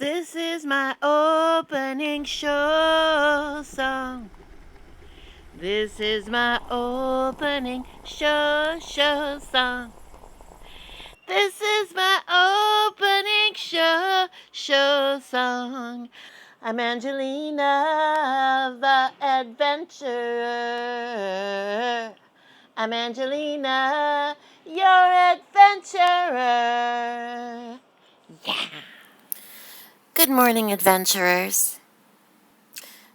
This is my opening show song. This is my opening show song. This is my opening show song. I'm Angelina the Adventurer. I'm Angelina, your adventurer. Yeah. Good morning, adventurers.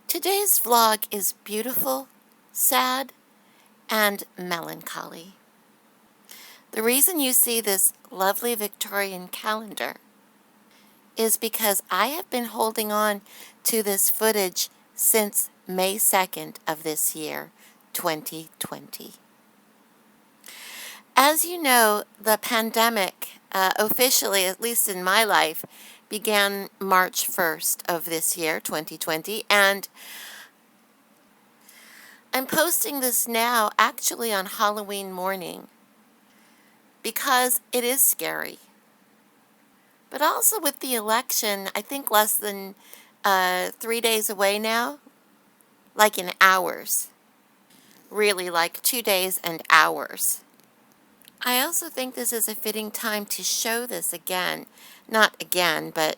Today's vlog is beautiful, sad, and melancholy. The reason you see this lovely Victorian calendar is because I have been holding on to this footage since May 2nd of this year, 2020. As you know, the pandemic, officially, at least in my life, began March 1st of this year, 2020, and I'm posting this now actually on Halloween morning because it is scary. But also with the election, I think less than 3 days away now, like in hours. Really, like 2 days and hours. I also think this is a fitting time to show this again. Not again, but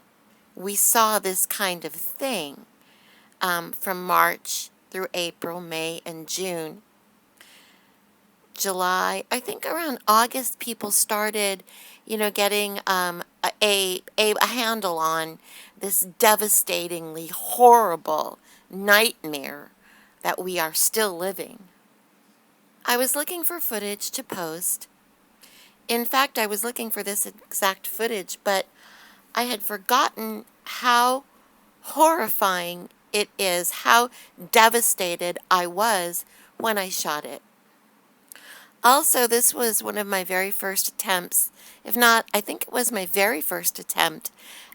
we saw this kind of thing from March through April, May, and June. July, I think around August, people started, getting a handle on this devastatingly horrible nightmare that we are still living. I was looking for footage to post. In fact, I was looking for this exact footage, but I had forgotten how horrifying it is, how devastated I was when I shot it. Also, this was one of my very first attempts, if not, I think it was my very first attempt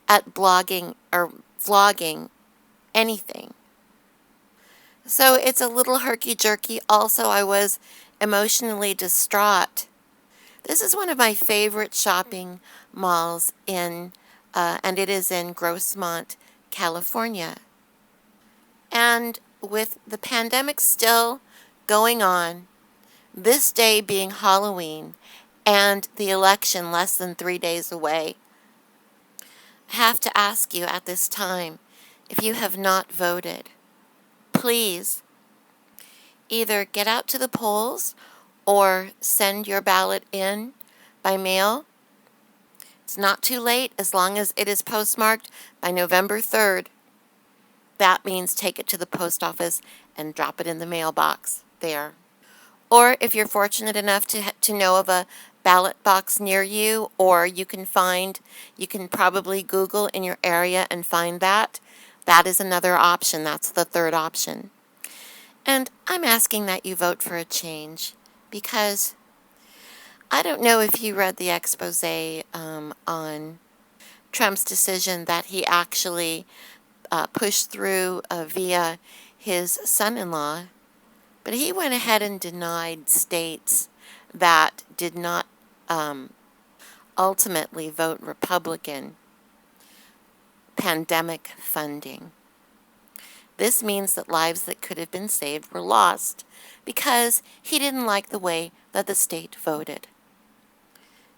at blogging or vlogging anything. So it's a little herky-jerky. Also, I was emotionally distraught. This is one of my favorite shopping malls and it is in Grossmont, California. And with the pandemic still going on, this day being Halloween, and the election less than 3 days away, I have to ask you at this time, if you have not voted, please either get out to the polls or send your ballot in by mail. It's not too late as long as it is postmarked by November 3rd. That means take it to the post office and drop it in the mailbox there. Or if you're fortunate enough to know of a ballot box near you, or you can probably Google in your area and find that. That is another option. That's the third option. And I'm asking that you vote for a change because I don't know if you read the expose on Trump's decision that he actually pushed through via his son-in-law. But he went ahead and denied states that did not ultimately vote Republican pandemic funding. This means that lives that could have been saved were lost because he didn't like the way that the state voted.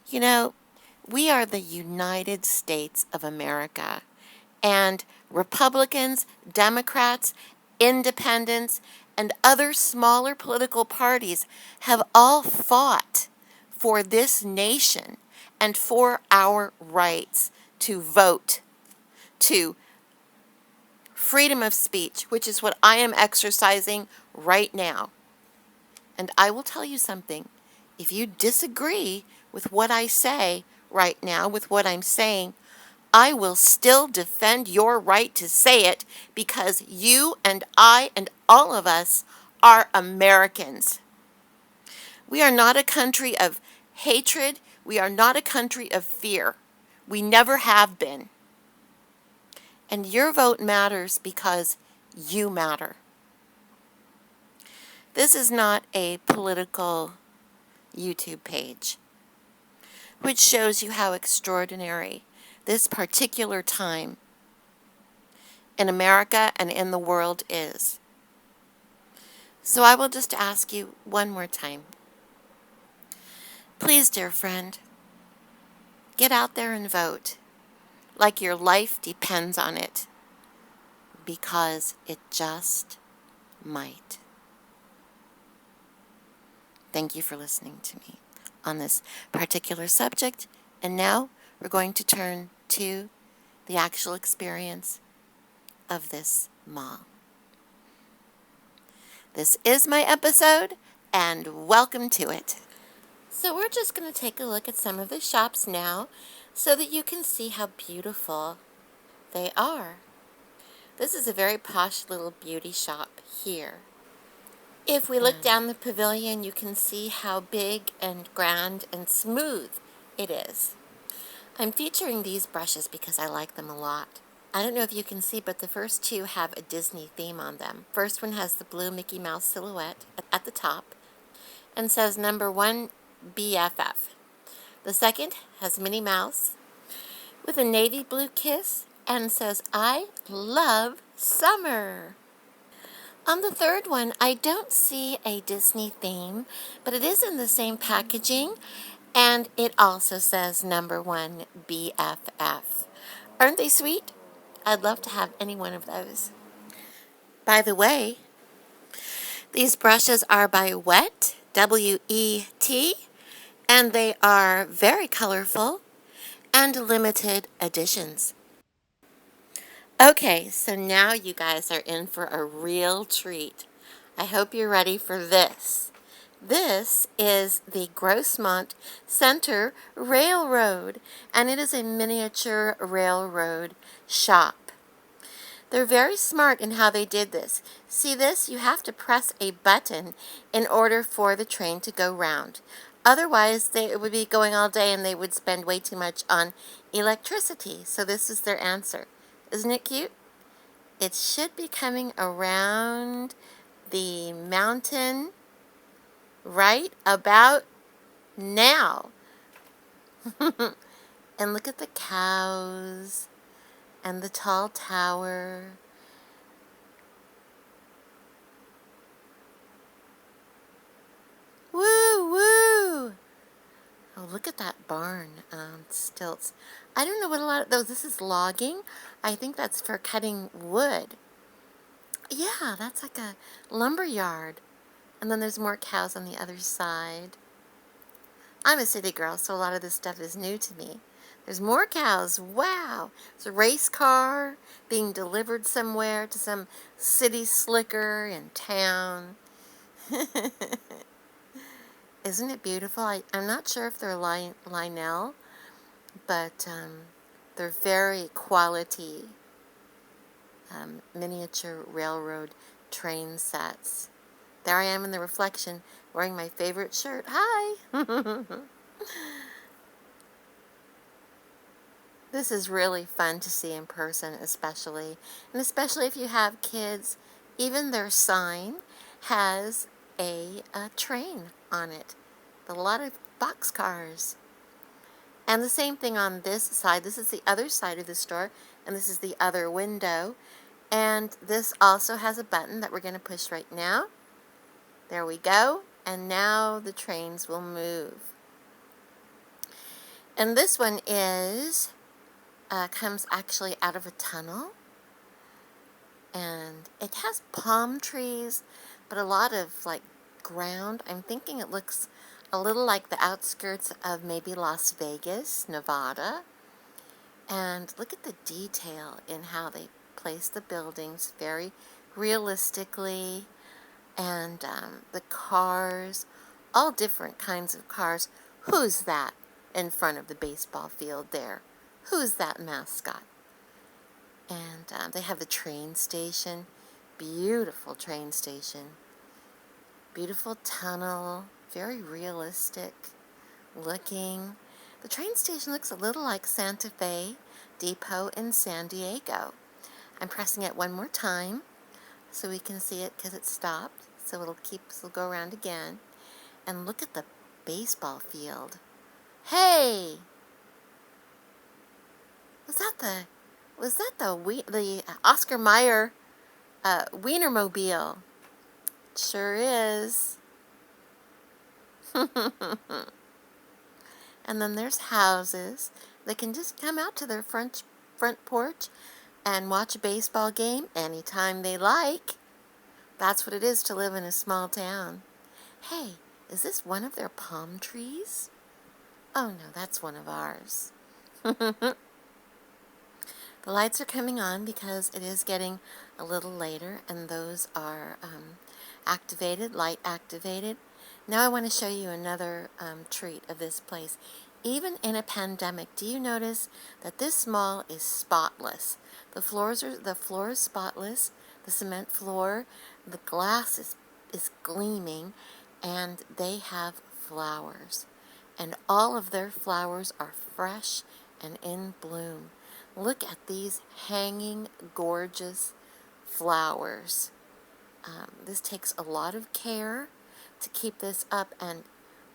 You know, we are the United States of America, and Republicans, Democrats, Independents, and other smaller political parties have all fought for this nation and for our rights to vote, to freedom of speech, which is what I am exercising right now. And I will tell you something. If you disagree with what I say right now, with what I'm saying, I will still defend your right to say it because you and I and all of us are Americans. We are not a country of hatred. We are not a country of fear. We never have been. And your vote matters because you matter. This is not a political YouTube page, which shows you how extraordinary this particular time in America and in the world is. So I will just ask you one more time. Please, dear friend, get out there and vote like your life depends on it, because it just might. Thank you for listening to me on this particular subject. And now we're going to turn to the actual experience of this mall. This is my episode, and welcome to it. So we're just going to take a look at some of the shops now so that you can see how beautiful they are. This is a very posh little beauty shop here. If we look down the pavilion, you can see how big and grand and smooth it is. I'm featuring these brushes because I like them a lot. I don't know if you can see, but the first two have a Disney theme on them. First one has the blue Mickey Mouse silhouette at the top and says number 1 BFF. The second has Minnie Mouse with a navy blue kiss and says, I love summer. On the third one, I don't see a Disney theme, but it is in the same packaging, and it also says number 1 BFF. Aren't they sweet? I'd love to have any one of those. By the way, these brushes are by Wet, W-E-T, and they are very colorful and limited editions. Okay, so now you guys are in for a real treat. I hope you're ready for this. This is the Grossmont Center Railroad, and it is a miniature railroad shop. They're very smart in how they did this. See this? You have to press a button in order for the train to go round. Otherwise, it would be going all day and they would spend way too much on electricity. So this is their answer. Isn't it cute? It should be coming around the mountain right about now. And look at the cows and the tall tower. Woo, woo! Oh, look at that barn on stilts. I don't know what a lot of those, this is logging. I think that's for cutting wood. Yeah, that's like a lumber yard. And then there's more cows on the other side. I'm a city girl, so a lot of this stuff is new to me. There's more cows. Wow. It's a race car being delivered somewhere to some city slicker in town. Isn't it beautiful? I'm not sure if they're Lionel, but they're very quality miniature railroad train sets. There I am in the reflection wearing my favorite shirt. Hi! This is really fun to see in person, especially. And especially if you have kids, even their sign has a train on it. A lot of boxcars. And the same thing on this side. This is the other side of the store, and this is the other window. And this also has a button that we're going to push right now. There we go. And now the trains will move. And this one is comes actually out of a tunnel. And it has palm trees, but a lot of like ground. I'm thinking it looks a little like the outskirts of maybe Las Vegas, Nevada. And look at the detail in how they place the buildings very realistically. And the cars, all different kinds of cars. Who's that in front of the baseball field there? Who's that mascot? And they have the train station. Beautiful train station. Beautiful tunnel. Very realistic looking. The train station looks a little like Santa Fe Depot in San Diego. I'm pressing it one more time so we can see it because it stopped. So it'll go around again. And look at the baseball field. Hey! Was that the Was that the Oscar Mayer Wienermobile? Sure is. And then there's houses. They can just come out to their front porch and watch a baseball game anytime they like. That's what it is to live in a small town. Hey, is this one of their palm trees? Oh no, that's one of ours. The lights are coming on because it is getting a little later, and those are activated, light activated. Now I want to show you another treat of this place. Even in a pandemic, do you notice that this mall is spotless? The floor is spotless, the cement floor, the glass is gleaming, and they have flowers. And all of their flowers are fresh and in bloom. Look at these hanging, gorgeous flowers. This takes a lot of care to keep this up, and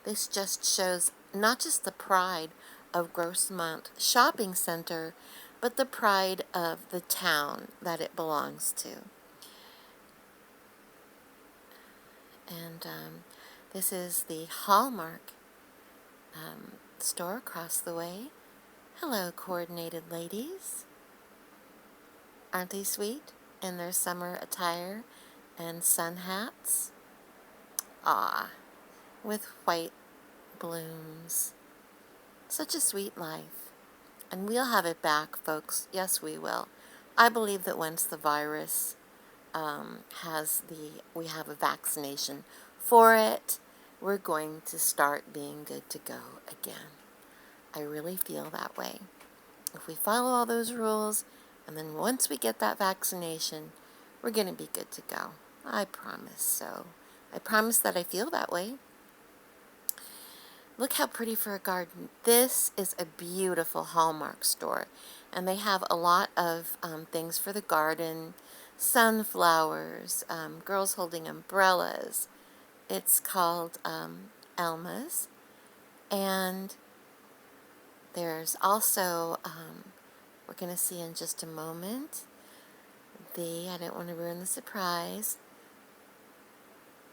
this just shows not just the pride of Grossmont Shopping Center, but the pride of the town that it belongs to. And this is the Hallmark store across the way. Hello, coordinated ladies. Aren't they sweet in their summer attire and sun hats? Ah, with white blooms. Such a sweet life. And we'll have it back, folks. Yes, we will. I believe that once the virus we have a vaccination for it, we're going to start being good to go again. I really feel that way. If we follow all those rules, and then once we get that vaccination, we're going to be good to go. I promise so. I promise that I feel that way. Look how pretty for a garden. This is a beautiful Hallmark store, and they have a lot of things for the garden, sunflowers, girls holding umbrellas. It's called Elma's, and there's also, we're going to see in just a moment, I don't want to ruin the surprise,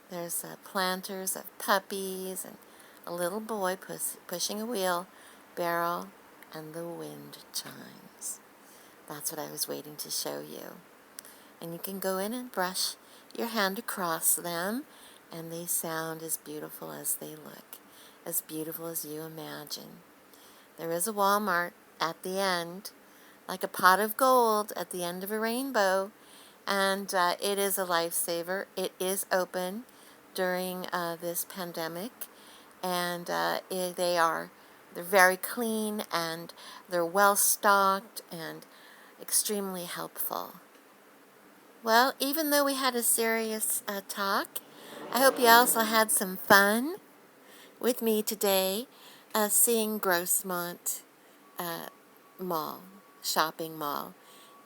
there's planters of puppies and a little boy pushing a wheelbarrow, and the wind chimes. That's what I was waiting to show you. And you can go in and brush your hand across them, and they sound as beautiful as they look, as beautiful as you imagine. There is a Walmart at the end, like a pot of gold at the end of a rainbow, and it is a lifesaver. It is open during this pandemic, and they're very clean, and they're well stocked and extremely helpful. Well, even though we had a serious talk, I hope you also had some fun with me today, seeing Grossmont shopping mall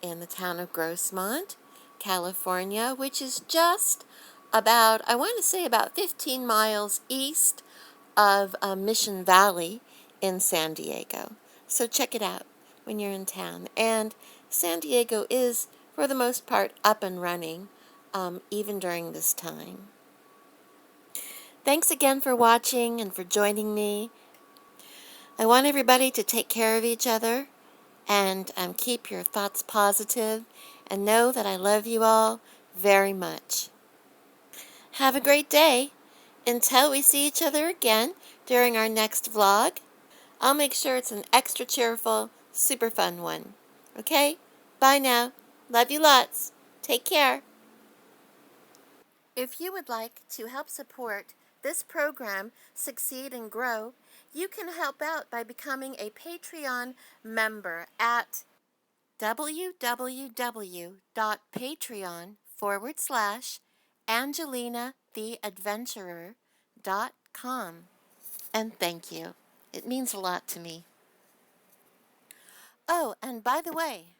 in the town of Grossmont, California, which is just about, I want to say about 15 miles east of Mission Valley in San Diego. So check it out when you're in town. And San Diego is, for the most part, up and running, even during this time. Thanks again for watching and for joining me. I want everybody to take care of each other and keep your thoughts positive, and know that I love you all very much. Have a great day. Until we see each other again during our next vlog, I'll make sure it's an extra cheerful, super fun one. Okay? Bye now. Love you lots. Take care. If you would like to help support this program succeed and grow, you can help out by becoming a Patreon member at www.patreon.com/Angelina The Adventurer.com. And thank you. It means a lot to me. Oh, and by the way,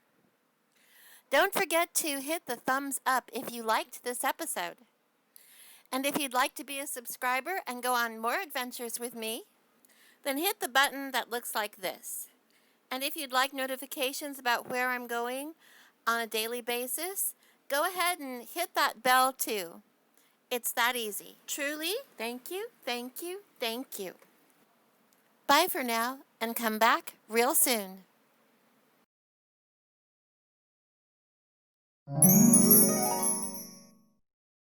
don't forget to hit the thumbs up if you liked this episode. And if you'd like to be a subscriber and go on more adventures with me, then hit the button that looks like this. And if you'd like notifications about where I'm going on a daily basis, go ahead and hit that bell too. It's that easy. Truly, thank you, thank you, thank you. Bye for now, and come back real soon.